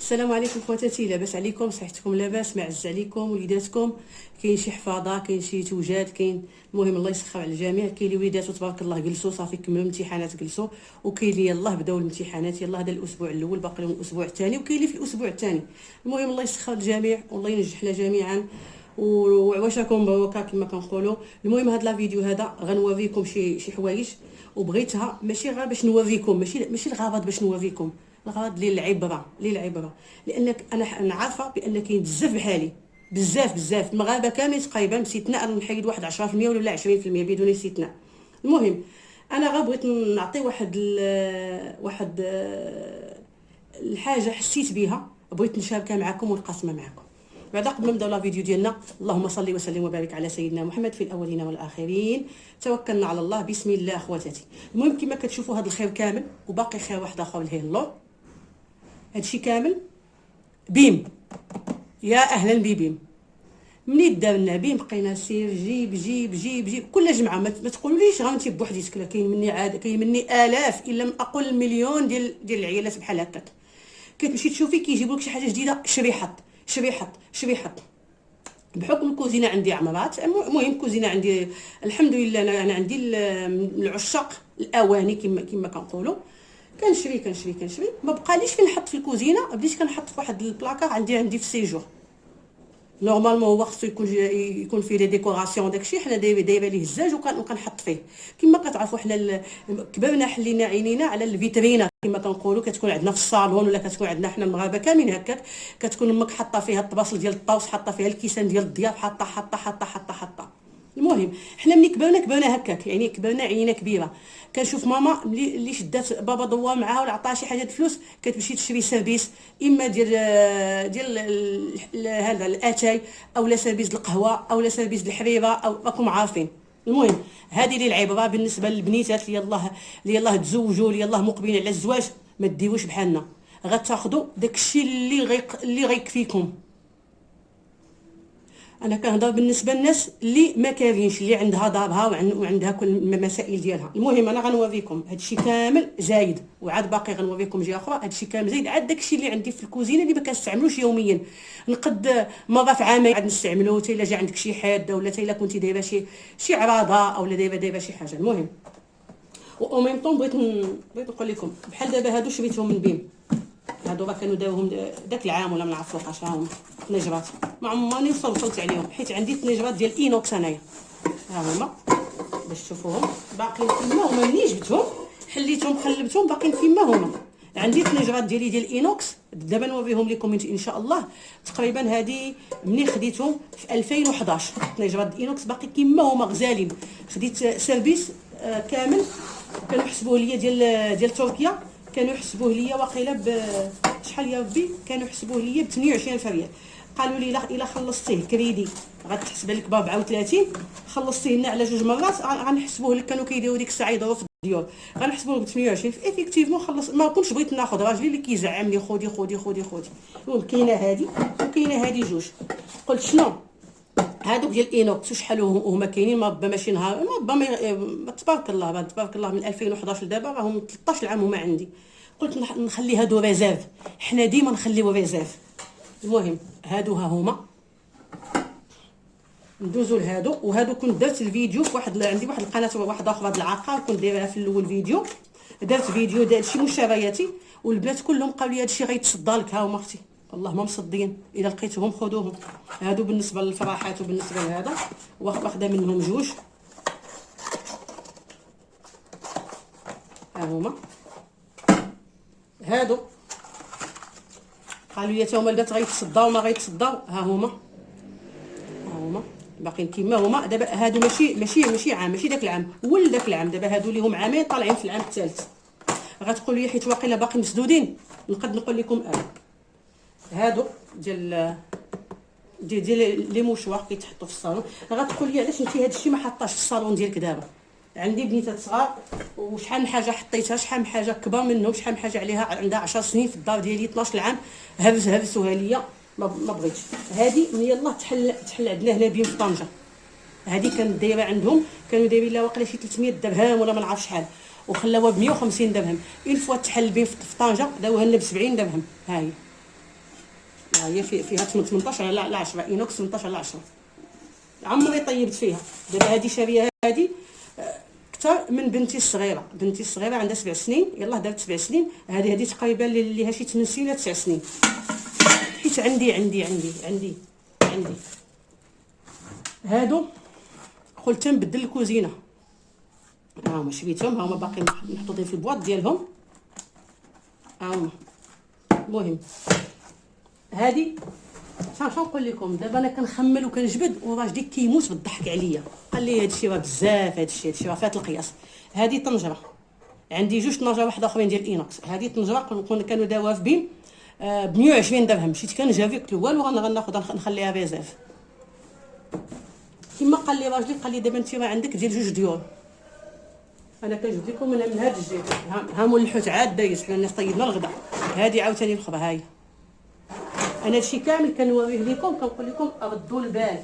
السلام عليكم خواتاتي، لاباس عليكم؟ صحتكم لاباس؟ معز عليكم وليداتكم؟ كاين شي حفاضه، كاين شي توجاد، كاين المهم الله يسخر على الجميع. كاين اللي وليداتو تبارك الله جلسوا صافي كملوا الامتحانات جلسوا، وكاين اللي يلاه بداو الامتحانات، يلاه هذا الاسبوع الاول باقي لهم الاسبوع الثاني، وكاين اللي في الاسبوع الثاني. المهم الله يسخر الجميع والله ينجحنا جميعا وعواشاكم مبروكه كما كنقولوا. المهم هذا لا فيديو هذا غنوريكم شي حوايج، وبغيتها ماشي غير باش نوريكم، ماشي الغرض باش نوريكم، الغرض للعبره لانك انا عارفه بان كاين بزاف بحالي، بزاف المغاربه كاملين تقريبا باستثناء نحيد واحد 10% ولا 20% بدون استثناء. المهم انا غير بغيت نعطي واحد الحاجه حسيت بها، بغيت نشاركها معكم ونقاسمها معكم. بعد قبل ما نبداو لا فيديو ديالنا، اللهم صل وسلم وبارك على سيدنا محمد في الاولين والاخرين. توكلنا على الله، بسم الله خواتاتي. المهم كما كتشوفوا هذا الخير كامل، وباقي خير واحد اخر اللي هي اللور. هادشي كامل بيم، يا اهلا ببيم. منين دارنا بيم بقينا سير جيب كل جمعه. ما تقولوليش غنتي بوحديتك، لا كاين مني الاف الا من اقل مليون ديال العيالات بحال هكاك. كتمشي تشوفي كيجيبوا لك شي حاجه جديده، شري حط. بحكم الكوزينه عندي عمرات، المهم الكوزينه عندي الحمد لله، انا عندي العشاق الاواني كما كنقولوا. كنشري ما بقاليش فين نحط في الكوزينه، بديت كنحط في واحد البلاكار عندي في السيجور. نورمالمون هو خصو يكون فيه لي ديكوراسيون داكشي، حنا دايره ليه الزاج وكنحط فيه. كما كتعرفوا حنا كبرنا حلينا عينينا على الفيترينا كما كنقولوا، كتكون عندنا في الصالون ولا كتكون عندنا حنا المغاربه كاملين هكاك. كتكون امك حاطه فيها الطباصل ديال الطاوس، حاطه فيها الكيسان ديال الضياف، حاطه. المهم حنا ملي كبرنا هكاك، يعني كبرنا عينينا كبيره. كنشوف ماما اللي شدات بابا ضوا معاها ولا عطاها شي حاجه الفلوس، كتمشي تشري سيرفيس، اما ديال هذا الاتاي، اولا سيرفيس القهوه، اولا سيرفيس الحريره، او راكم عارفين. المهم هذه اللي العبره بالنسبه للبنيتات اللي يلاه تزوجوا، اللي يلاه مقبلين على الزواج. ما ديروش بحالنا، غتاخذوا داكشي اللي غيكفيكم. انا كنهضر بالنسبه للناس اللي ما كاينش، اللي عندها دارها وعندها كل المسائل ديالها. المهم انا غنوريكم هادشي كامل زايد، وعاد باقي غنوريكم جهه اخرى. هادشي كامل زايد عاد داكشي اللي عندي في الكوزينه اللي ما كنستعملوش يوميا. نقد مره في عامين عاد نستعملو، حتى الا جا عندك شي حاده، ولا حتى الا كنتي دايره شي عراضه، اولا دايره شي حاجه. المهم و ميم طون بغيت نقول لكم بحال دابا هادو شريتهم من بيم. هادو راه كانوا داوهم داك العام ولا من عرف وقاش، راهم طنجرات ما عمرني وصلت عليهم، حيت عندي طنجرات ديال اينوكس انايا. ها هما باش تشوفوهم باقيين فيما هما. ملي جبتهم حليتهم قلبتهم باقيين فيما هما. عندي طنجرات ديالي ديال اينوكس، دابا نوريهم لكم ان شاء الله. تقريبا هذه مني خديتهم في 2011، طنجرات ديال اينوكس باقي كيما هما غزالين. خديت سيرفيس كامل، كانوا يحسبوه ليا ديال تركيا، كانوا يحسبوه ليا واقيلا شحال يا ربي، كانوا يحسبوه ليا ب 28,000 ريال. قالوا لي الا خلصتيه كريدي غتحسب لك ب 34، خلصتيه لنا على 2 مرات غنحسبوه لك. كانوا كيديروا ديك الساعه يضربوا في الديور، غنحسبوه ب 28. افيكتيفمون خلص. ما كنتش بغيت ناخذ، راجلي اللي كيزعم لي خودي. المهم كاينه هذه وكاينه هذه جوج. قلت شنو هادوك ديال اينوكس وشحال هما كاينين، ما ربما ماشي نهار، ما ربما تبارك الله من 2011 لدابا راهم 13 عام هما عندي. قلت نخلي هادو ريزيرف، حنا ديما نخليو ريزيرف. المهم هادو ها هما، ندوزو لهادو. وهادو كنت درت الفيديو في عندي واحد القناه واحده اخرى د العقار، كنت دايرها في الاول فيديو. درت فيديو دار شي مشترياتي، والبنات كلهم قالوا لي هادشي غيتصدى لك. ها هما اختي والله ما مصدين، الا لقيتهم خذوهم. هادو بالنسبه للفراحات وبالنسبه لهذا واخده منهم جوج. ها هما هادو قالوا لي تا هما البنات غيتصداو ما غيتصداو. ها هما باقيين كيما هما. دابا هادو ماشي عام، ماشي داك العام ولا داك العام، دابا هادو ليهم عامين طالعين في العام الثالث. غتقولوا لي حيت واقيلا باقي مسدودين، نقد نقول لكم هادو ديال لي موشوار كيتحطوا في الصالون. غتقول لي علاش انت هادشي ما حطاش في الصالون ديالك دابا؟ عندي بنيتات صغار، وشحال من حاجه حطيتها، شحال من حاجه كبر منهم، شحال من حاجه عليها عندها 10 سنين في الدار ديالي 12 عام هرسوها ليا، ما بغيتش. هذه من يلاه تحل عندنا هنا بين في طنجه. هذه كانت دايره عندهم، كانوا دايرين لها واقيلا شي 300 درهم ولا ما نعرف شحال، وخلاوها ب 150 درهم. اون فوا تحل بين في طنجه داوها لنا ب 70 درهم. ها هي هي فيها 18 على 10 اينوكس، 18 على 10. عمري طيبت فيها. دابا هذه شاريه هذه اكثر من بنتي الصغيره. بنتي الصغيره عندها 7 سنين، يلاه دارت 7 سنين. هذه تقريبا اللي شي 8 سنين ولا 9 سنين. حيت عندي هادو قلت نبدل الكوزينه. هاهما شريتهم، هاهما باقيين محطوطين في البواط ديالهم. هاهما المهم هادي شنو نقول لكم. دابا انا كنخمل وكنجبد وراجلي كيموت بالضحك عليا. قال لي هادشي راه بزاف، هادشي راه فات القياس. هادي طنجره، عندي جوج طنجره واحده اخرين ديال الاينوكس. هادي طنجره كانوا داوها في بيم ب 120 درهم. مشيت كنجافي قلت له والو غناخذ نخليها ريزيرف. كما قال لي راجلي، قال لي دابا انت راه عندك ديال جوج ديول. انا كنجبد لكم من هذا الجهه. ها مول الحوت عاد دايز، حنا الناس طيبنا الغدا. هادي عاوتاني الاخرى ها هي. انا هادشي كامل كنوريه لكم، كنقول لكم ردوا البال،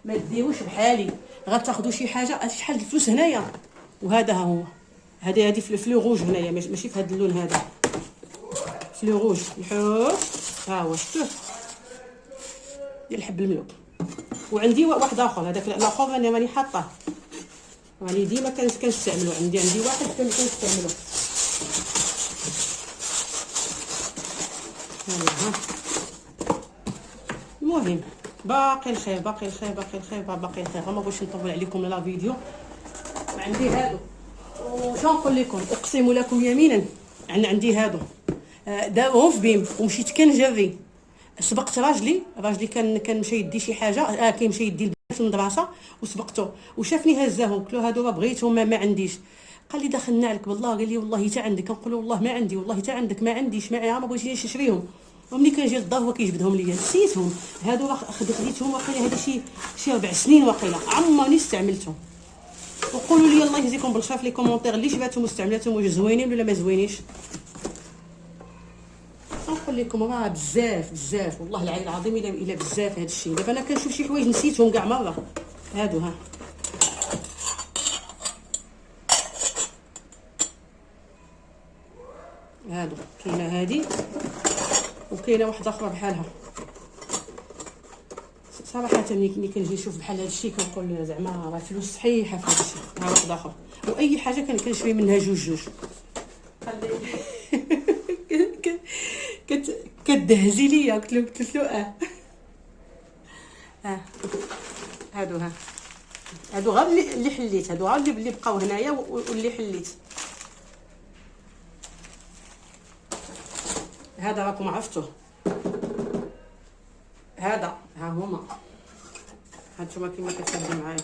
ما ديروش بحالي. غتاخذوا شي حاجه شحال الفلوس هنايا. وهذا ها هو، هذه فلو روج هنايا، ماشي في هذا اللون هذا. فلو روج الحوت ها هو، شفتوه ديال حب الملوك. وعندي واحد اخر، هذاك الاخر انا ماني حاطاه، راني ديما كنستعملو. عندي واحد كنستعملو. المهم باقي الخير باقي الخير. ما بغيتش نطول عليكم لا فيديو. عندي هادو، وش نقول لكم، اقسم لكم يمينا عندي هادو داوهم في بيم ومشيت كنجري. سبقت راجلي كان مشى يدي شي حاجه، كيمشي يدي البنات في المدرسه وسبقته وشافني هزاهم. قلت له هادو راه بغيتهم ما عنديش. قال لي دخلنا عليك بالله. قال لي والله حتى عندك. كنقول له والله ما عندي، والله حتى عندك ما عنديش، ما بغيتش نشريهم. وملي كنجي للدار هو كيجبدهم ليا. نسيتهم هادو، راه خديتهم واقيلا هادي شي 4 سنين واقيلا، عمرني استعملتهم. وقولوا لي الله يجزيكم بالخير في لي كومونتير اللي شباتهم واستعملتهم، واش زوينين ولا ما زوينيش. نقول لكم راه بزاف والله العلي العظيم الا بزاف هذا الشيء. دابا انا كنشوف شي حوايج نسيتهم كاع مره. هادو ها هادو، كاينه هادي وكاينه واحده اخرى بحالها. صراحه ملي كنجي نشوف بحال هذا الشيء كنقول زعما راه فلوس صحيحه في هذا الشيء. ها واحده اخرى، واي حاجه كنشري منها جوج. كتدهزي ليا. قلت له هادو غير اللي حليت، هادو غير اللي بقاو هنايا واللي حليت. هذا راكم عرفتوه، هذا ها هما هانتوما كيما كتشوفوا معايا.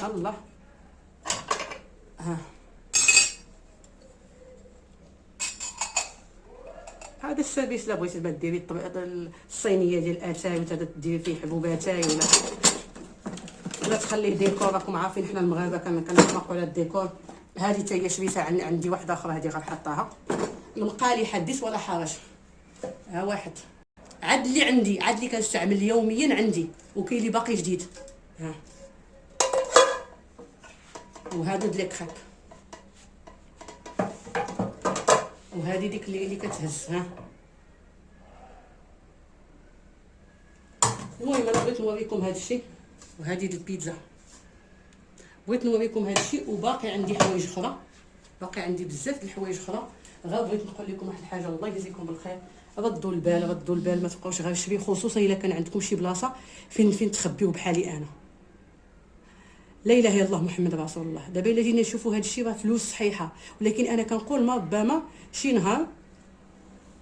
الله هذا السيرفيس. لا بغيتي ديري الصينيه ديال اتاي وتديري فيه حبوباتاي ولا تخليه ديكور. راكم عارفين حنا المغاربه كنطمقوا على الديكور. هذه حتى هي شريتها عندي واحده اخرى، هذه غنحطها. المقالي حدث ولا حرج. ها واحد عاد اللي عندي، عاد اللي كنستعمل يوميا عندي، وكاين اللي باقي جديد. ها وهذا ديال كريب، وهذه ديك اللي كتهز. ها المهم انا بغيت نوريكم هذا الشيء. وهذه ديال البيتزا، بغيت نوريكم هذا الشيء. وباقي عندي حوايج اخرى، باقي عندي بزاف د الحوايج اخرى. غير بغيت نقول لكم واحد الحاجه، الله يجزيكم بالخير. ردوا البال، ما تبقاوش غير شري، خصوصا الا كان عندكم شي بلاصه فين تخبيو بحالي انا. لا اله الا الله محمد رسول الله. دابا الا جينا نشوفوا هذا الشيء راه فلوس صحيحه، ولكن انا كنقول ما ربما شي نهار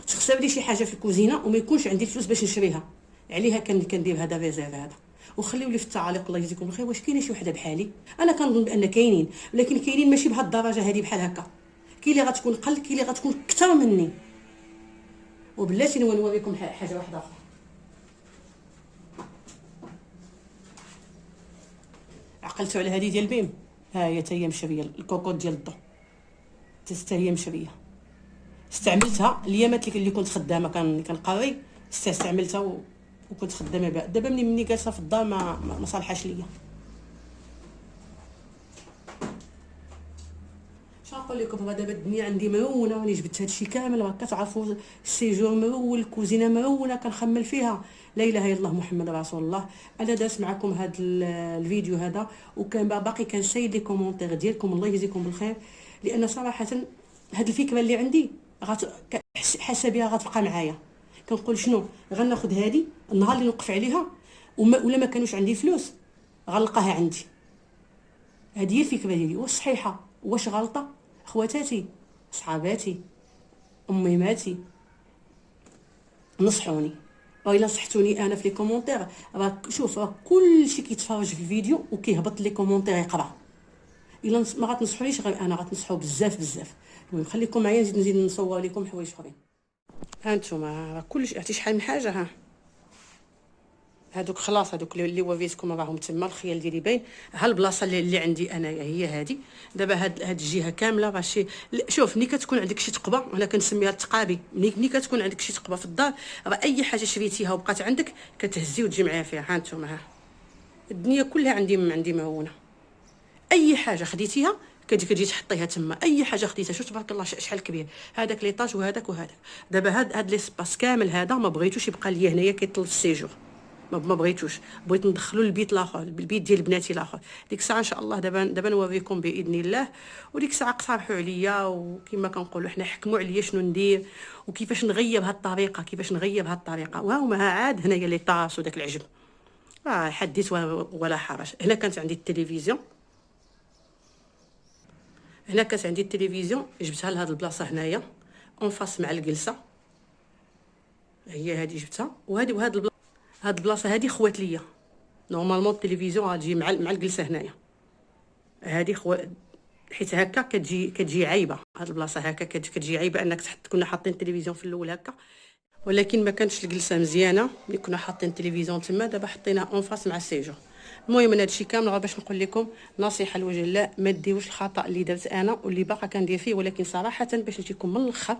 تخسر لي شي حاجه في الكوزينه وما يكونش عندي الفلوس باش نشريها. عليها كندير هذا ريزيرف هذا. وخليو لي في التعاليق الله يجزيكم بالخير واش كاينه شي وحده بحالي. انا كنظن بان كاينين، ولكن كاينين ماشي بهاد الدرجه هذه بحال هكا. كاين اللي غتكون قل، كاين اللي غتكون اكثر مني. وبلاتي نوريكم حاجه واحده اخرى. عقلتوا على هذه ديال بيم، ها هي حتى هي مشريه، الكوكوط ديال الضو حتى هي مشريه. استعملتها الايامات اللي كنت خدامه كنقري، استعملتها وكنت خدامه بها. دابا مني جالسه في الدار ما صالحاش ليا. شنو نقول لكم دابا الدنيا عندي مرونه، راني جبت هادشي كامل، راه كتعرفوا السيجور مرول، الكوزينه مرونه كنخمل فيها. لا اله الا الله محمد رسول الله. انا دازت معكم هذا الفيديو هذا، وكان باقي كنسايد لي كومونتير ديالكم، الله يجزيكم بالخير، لان صراحه هاد الفكره اللي عندي حاسه بها غتبقى معايا. كنقول شنو غناخذ هذه النهار اللي نوقف عليها ولا ما كانوش عندي فلوس غنلقاها عندي. هذه هي الفكره ديالي. واش صحيحه واش غلطه؟ خواتاتي، صحاباتي، اميماتي، نصحوني. الا نصحتوني انا في لي كومونتير، راه شوف راه كلشي كيتفرج في الفيديو وكيهبط لي كومونتير يقرا. الا ما غتنصحونيش غير انا، غتنصحوا بزاف بزاف. المهم خليكم معايا، نزيد نصور لكم حوايج اخرين. ها نتوما راه كلشي عرفتي شحال من حاجه. ها هادوك خلاص، هادوك اللي وريتكم راهم تما، الخيال ديالي باين. ها البلاصه اللي عندي انايا هي هادي. دابا هاد الجهه كامله راه شي. شوف ملي كتكون عندك شي تقبه، انا كنسميها التقابي، ملي كتكون عندك شي تقبه في الدار، راه اي حاجه شريتيها وبقات عندك كتهزي وتجي معايا فيها. ها نتوما، ها الدنيا كلها عندي مهونه. اي حاجه خديتيها كتجي تحطيها تما، اي حاجه خديتها. شوف تبارك الله شحال كبير هذاك ليطاج وهذاك وهذاك. دابا هاد ليسباس كامل هذا ما بغيتوش يبقى ليا هنايا كيطل السيجور، ما بغيتوش، بغيت ندخلو البيت الاخر، البيت ديال بناتي الاخر. ديك الساعه ان شاء الله دابا نوريكم باذن الله. وديك الساعه اقترحوا عليا، وكما كنقولوا حنا حكموا عليا شنو ندير وكيفاش نغير بهذه الطريقه، كيفاش نغير بهذه الطريقه. وهما عاد هنايا لي طاس وداك العجب، حديت ولا حرج. هنا كانت عندي التلفزيون، هنا كانت عندي التلفزيون، جبتها لهاد البلاصه هنايا اون فاس مع الجلسه، هي هذه جبتها. وهاد البلاصه هذه خوات ليا. نورمالمون التلفزيون غتجي مع الجلسه هنايا، هذه حيت هكا كتجي عيبه. هاد البلاصه هكا كتجي عيبه انك كنا حاطين التلفزيون في الاول هكا، ولكن ما كانتش الجلسه مزيانه ملي كنا حاطين التلفزيون تما. دابا حطيناه اون فاس مع السيجور. المهم انا هادشي كامل غير باش نقول لكم نصيحه لوجه الله، ما ديروش الخطا اللي درت انا واللي باقا كندير فيه. ولكن صراحه باش نجيكم من الاخر،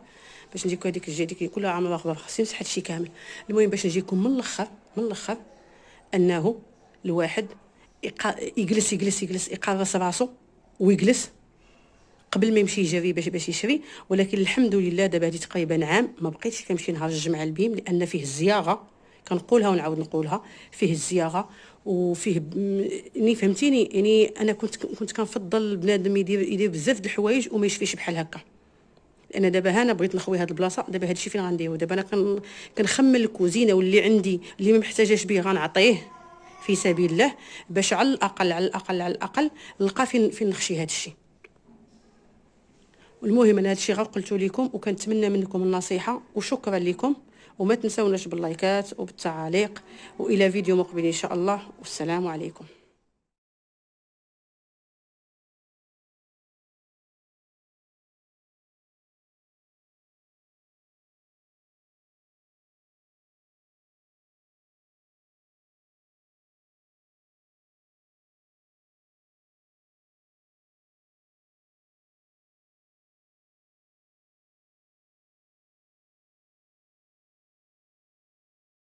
باش نجيكم هذيك الجهه ديك كلها عامله اخبار، خاصني نمسح هادشي كامل. المهم باش نجيكم من الاخر انه الواحد يجلس يقرص راسو ويجلس قبل ما يمشي يجري باش يشري. ولكن الحمد لله دابا هذه تقريبا عام ما بقيتش كنمشي نهار الجمعه البيم، لان فيه الزياره، كنقولها ونعاود نقولها، فيه الزياره وفيه يعني فهمتيني. يعني انا كنت كنفضل بنادم يدير بزاف د الحوايج وما يشفيش بحال هكا. لان دابا انا بغيت نخوي هاد البلاصه، دابا هادشي فين غنديرو؟ دابا انا كنخمم الكوزينه واللي عندي اللي ما محتاجاش به غنعطيه في سبيل الله، باش على الاقل نلقى فين نخشي هادشي. والمهم انا هادشي غير قلت لكم، وكنتمنى منكم النصيحه، وشكرا لكم. وما تنسوناش باللايكات وبالتعاليق، والى فيديو مقبل ان شاء الله، والسلام عليكم.